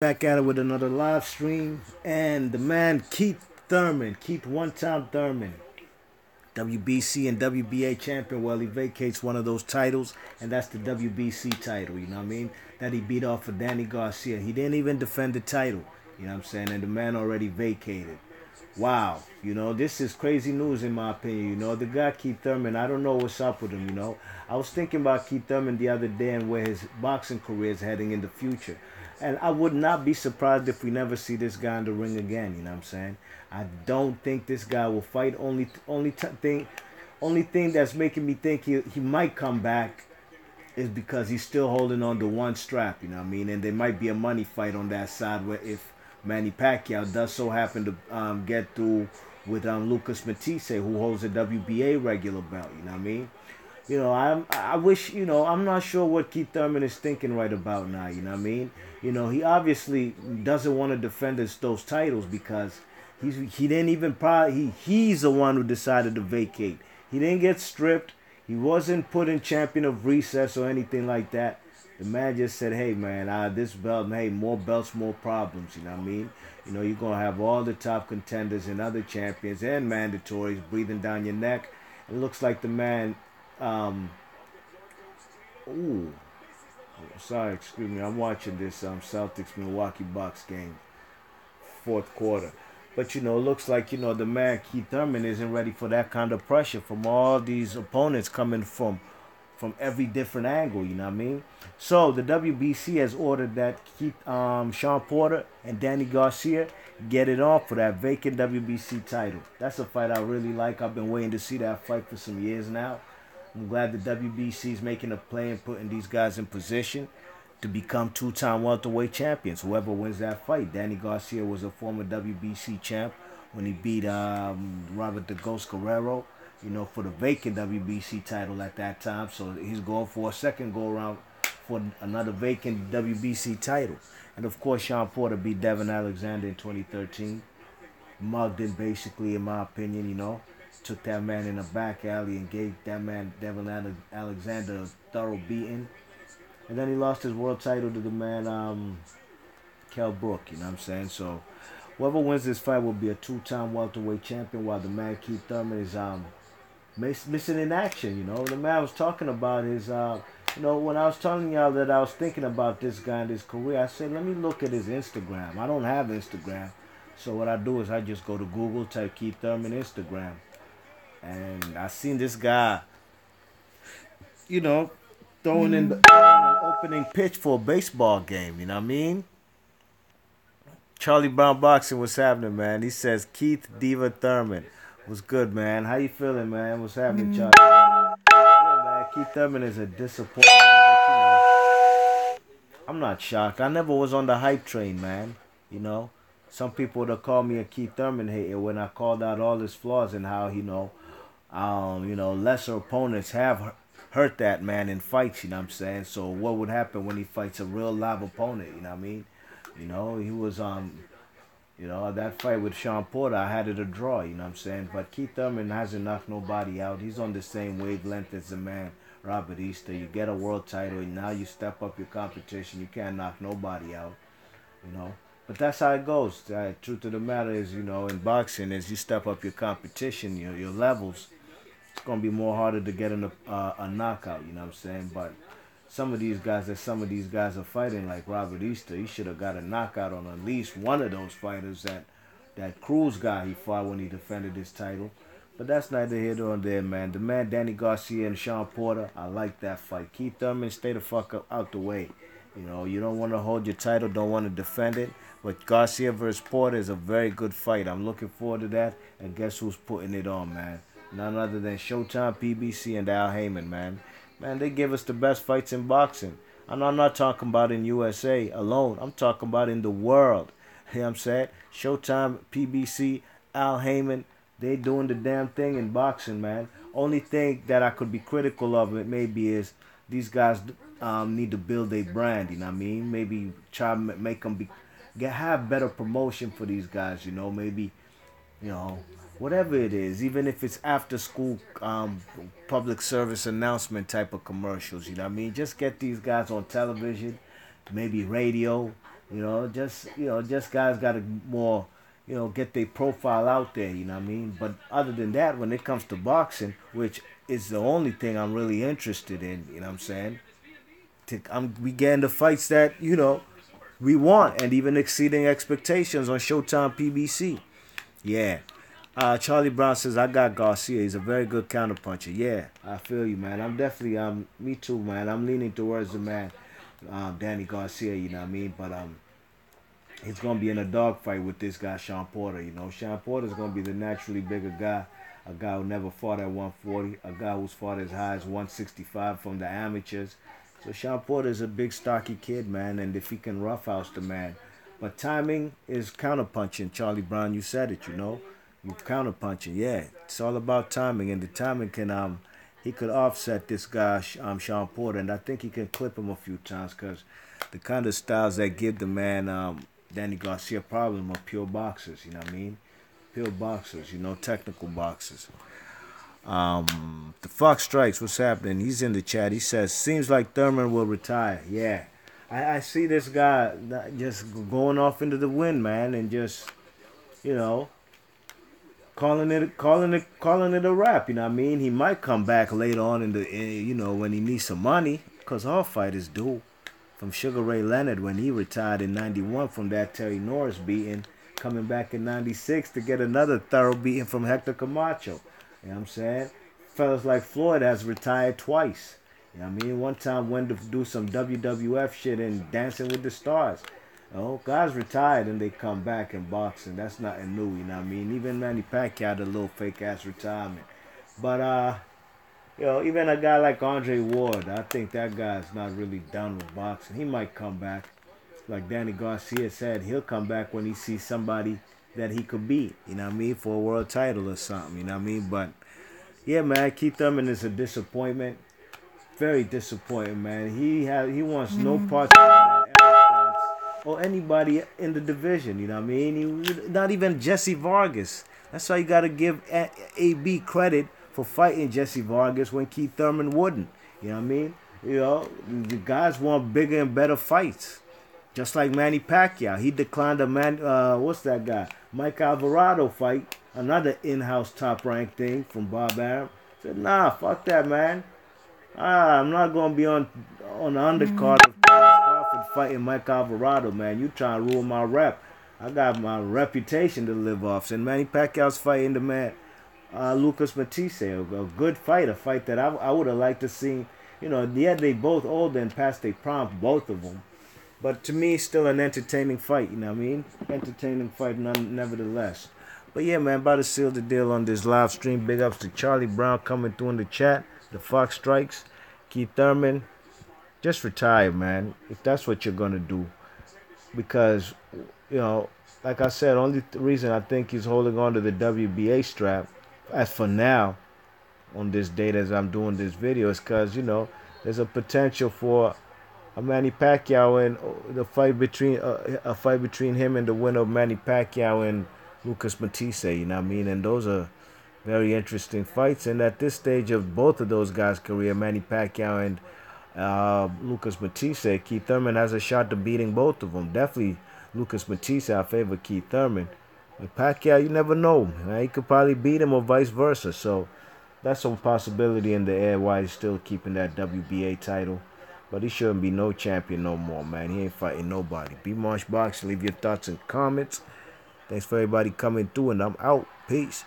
Back at it with another live stream. And the man Keith Thurman, Keith one time Thurman, WBC and WBA champion. Well, he vacates one of those titles, and that's the WBC title, you know what I mean? That he beat off of Danny Garcia. He didn't even defend the title, you know what I'm saying? And the man already vacated. Wow, this is crazy news in my opinion. The guy Keith Thurman, I don't know what's up with him. I was thinking about Keith Thurman the other day and where his boxing career is heading in the future. And I would not be surprised if we never see this guy in the ring again, you know what I'm saying? I don't think this guy will fight. Only thing that's making me think he might come back is because he's still holding on to one strap, you know what I mean? And there might be a money fight on that side where if Manny Pacquiao does so happen to get through with Lucas Matisse, who holds a WBA regular belt, you know what I mean? I wish, I'm not sure what Keith Thurman is thinking right about now, you know what I mean? He obviously doesn't want to defend those titles because he didn't even he's the one who decided to vacate. He didn't get stripped. He wasn't put in champion of recess or anything like that. The man just said, hey, man, this belt, hey, more belts, more problems, you know what I mean? You're going to have all the top contenders and other champions and mandatories breathing down your neck. It looks like the man, ooh, sorry, excuse me, I'm watching this Celtics-Milwaukee Bucks game, fourth quarter. But, it looks like, the man Keith Thurman isn't ready for that kind of pressure from all these opponents coming from every different angle, you know what I mean? So the WBC has ordered that Shawn Porter and Danny Garcia get it on for that vacant WBC title. That's a fight I really like. I've been waiting to see that fight for some years now. I'm glad the WBC is making a play and putting these guys in position to become two-time welterweight champions. Whoever wins that fight. Danny Garcia was a former WBC champ when he beat Robert the Ghost Guerrero, for the vacant WBC title at that time. So he's going for a second go-around for another vacant WBC title. And, of course, Shawn Porter beat Devin Alexander in 2013. Mugged him, basically, in my opinion, Took that man in a back alley and gave that man, Devin Alexander, a thorough beating. And then he lost his world title to the man, Kell Brook, you know what I'm saying? So whoever wins this fight will be a two-time welterweight champion while the man Keith Thurman is missing in action, The man was talking about his, when I was telling y'all that I was thinking about this guy and his career, I said, let me look at his Instagram. I don't have Instagram. So what I do is I just go to Google, type Keith Thurman Instagram. And I seen this guy, throwing in an opening pitch for a baseball game, you know what I mean? Charlie Brown Boxing, what's happening, man? He says, Keith Diva Thurman. What's good, man? How you feeling, man? What's happening, Charlie? Yeah, man, Keith Thurman is a disappointment, but, I'm not shocked. I never was on the hype train, man, Some people would have called me a Keith Thurman hater when I called out all his flaws and how, lesser opponents have hurt that man in fights, you know what I'm saying? So what would happen when he fights a real live opponent, you know what I mean? He was that fight with Shawn Porter, I had it a draw, you know what I'm saying? But Keith Thurman hasn't knocked nobody out. He's on the same wavelength as the man Robert Easter. You get a world title and now you step up your competition. You can't knock nobody out, But that's how it goes. The truth of the matter is, in boxing, as you step up your competition, your levels, it's going to be more harder to get a knockout, you know what I'm saying? But some of these guys are fighting, like Robert Easter, he should have got a knockout on at least one of those fighters, that Cruz guy he fought when he defended his title. But that's neither here nor there, man. The man Danny Garcia and Shawn Porter, I like that fight. Keith Thurman, stay the fuck out the way. You don't want to hold your title, don't want to defend it. But Garcia versus Porter is a very good fight. I'm looking forward to that. And guess who's putting it on, man? None other than Showtime, PBC, and Al Heyman, man. Man, they give us the best fights in boxing. And I'm not talking about in USA alone. I'm talking about in the world. You know what I'm saying? Showtime, PBC, Al Heyman, they doing the damn thing in boxing, man. Only thing that I could be critical of it maybe is these guys need to build a brand, you know what I mean? Maybe try to make them have better promotion for these guys, maybe, whatever it is, even if it's after school public service announcement type of commercials, you know what I mean? Just get these guys on television, maybe radio, Just guys got to more, get their profile out there. You know what I mean? But other than that, when it comes to boxing, which is the only thing I'm really interested in, you know what I'm saying? We getting the fights that we want, and even exceeding expectations on Showtime PBC. Yeah. Charlie Brown says I got Garcia. He's a very good counterpuncher. Yeah, I feel you, man. I'm definitely me too, man. I'm leaning towards the man, Danny Garcia. You know what I mean? But he's gonna be in a dogfight with this guy Shawn Porter. Shawn Porter's gonna be the naturally bigger guy, a guy who never fought at 140, a guy who's fought as high as 165 from the amateurs. So Shawn Porter's a big stocky kid, man, and if he can roughhouse the man, but timing is counterpunching. Charlie Brown, you said it. You counterpunching. Yeah, it's all about timing, and the timing can he could offset this guy Shawn Porter, and I think he can clip him a few times because the kind of styles that give the man Danny Garcia problem are pure boxers. You know what I mean? Pure boxers. Technical boxers. The Fox Strikes, what's happening? He's in the chat. He says, seems like Thurman will retire. Yeah. I see this guy just going off into the wind, man, and just, you know, calling it a wrap. You know what I mean? He might come back later on when he needs some money, because all fighters do. From Sugar Ray Leonard when he retired in '91 from that Terry Norris beating, coming back in '96 to get another thorough beating from Hector Camacho. You know what I'm saying? Fellas like Floyd has retired twice. You know what I mean? One time went to do some WWF shit and Dancing with the Stars. Guys retired and they come back in boxing. That's nothing new, you know what I mean? Even Manny Pacquiao had a little fake ass retirement. But even a guy like Andre Ward, I think that guy's not really done with boxing. He might come back. Like Danny Garcia said, he'll come back when he sees somebody that he could beat, you know what I mean, for a world title or something, you know what I mean? But yeah, man, Keith Thurman is a disappointment. Very disappointing, man. He wants no parts of that or anybody in the division, you know what I mean? Not even Jesse Vargas. That's why you got to give AB credit for fighting Jesse Vargas when Keith Thurman wouldn't. You know what I mean? The guys want bigger and better fights. Just like Manny Pacquiao. He declined what's that guy? Mike Alvarado fight. Another in-house top-ranked thing from Bob Arum. Said, nah, fuck that, man. I'm not going to be on the undercard of Terence Crawford fighting Mike Alvarado, man. You trying to ruin my rep. I got my reputation to live off. And Manny Pacquiao's fighting the man, Lucas Matisse. A good fight, a fight that I would have liked to see. Yeah, they both old and past their prime, both of them. But to me, still an entertaining fight, you know what I mean? Entertaining fight, nevertheless. But yeah, man, about to seal the deal on this live stream. Big ups to Charlie Brown coming through in the chat. The Fox Strikes. Keith Thurman, just retire, man, if that's what you're going to do. Because, like I said, only reason I think he's holding on to the WBA strap, as for now, on this date as I'm doing this video, is because, there's a potential for a Manny Pacquiao and the fight between a fight between him and the winner of Manny Pacquiao and Lucas Matisse, you know what I mean? And those are very interesting fights. And at this stage of both of those guys' career, Manny Pacquiao and Lucas Matisse, Keith Thurman has a shot to beating both of them. Definitely Lucas Matisse, I favor Keith Thurman. With Pacquiao, you never know. He could probably beat him or vice versa. So that's a possibility in the air why he's still keeping that WBA title. But he shouldn't be no champion no more, man. He ain't fighting nobody. B Marsh Box, leave your thoughts and comments. Thanks for everybody coming through, and I'm out. Peace.